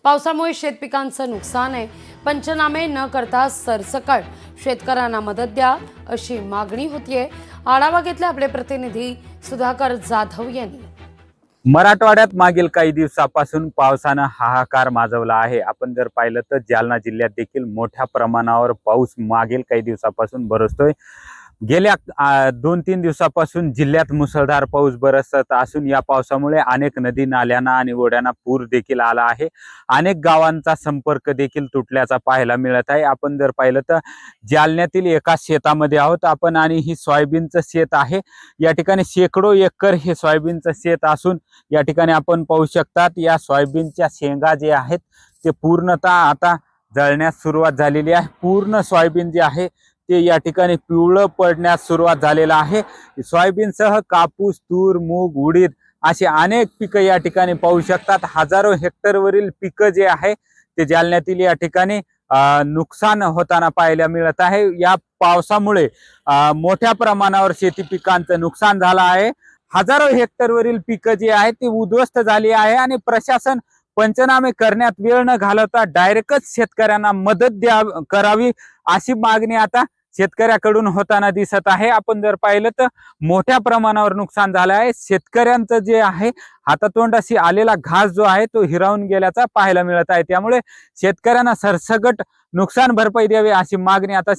पावसामुळे शेतपिकांचं नुकसान आहे। पंचनामे न करता सरसकट शेतकऱ्यांना मदत द्या अशी मागणी होतीये। आढावा घेतला आपले प्रतिनिधी सुधाकर जाधव यांनी। मराठवाड्यात मागील काही दिवसापासून पावसानं हाहाकार माजवला आहे। आपण जर पाहिलं तर जालना जिल्ह्यात देखील मोठ्या प्रमाणावर पाऊस मागील काही दिवसापासून बरसतोय। गेल्या 2-3 दिवसापासून जिल्ह्यात मुसळधार पाऊस बरसत असून या पावसामुळे अनेक नदी नाल्यांना आणि ओढ्यांना पूर देखील आला आहे। अनेक गावांचा संपर्क देखील तुटल्याचा पाहायला मिळत आहे। आपण जर पाहिलं तर जालन्यातील एका शेतामध्ये आहोत आपण आणि ही सोयाबीनचं शेत आहे। या ठिकाणी शेकडो एकर हे सोयाबीनचं शेत असून या ठिकाणी आपण पाहू शकतात या सोयाबीनच्या शेंगा जे आहेत ते पूर्णतः आता जळण्यास सुरुवात झालेली आहे। पूर्ण सोयाबीन जे आहे ते या ठिकाणी पिवळं पडण्यास सुरुवात झालेला आहे। सोयाबीनसह कापूस, तूर, मूग, उडीद अशी अनेक पिकं या ठिकाणी पाहू शकतात। हजारो हेक्टरवरील पिकं जे आहे ते जालन्यातील या ठिकाणी नुकसान होताना पाहायला मिळत आहे। या पावसामुळे मोठ्या प्रमाणावर शेती पिकांचं नुकसान झालं आहे। हजारो हेक्टरवरील पिकं जी आहेत ती उद्ध्वस्त झाली आहे आणि प्रशासन पंचनामे करण्यात वेळ न घालवता डायरेक्टच शेतकऱ्यांना मदत करावी अशी मागणी आता शेतकऱ्याकडून होताना दिसत आहे। आपण जर पाहिलं तर मोठ्या प्रमाणावर नुकसान झालं आहे। शेतकऱ्यांचं जे आहे हातातोंडाशी आलेला घास जो आहे तो हिरावून गेल्याचा पाहायला मिळत आहे। त्यामुळे शेतकऱ्यांना सरसकट नुकसान भरपाई द्यावी अशी मागणी आता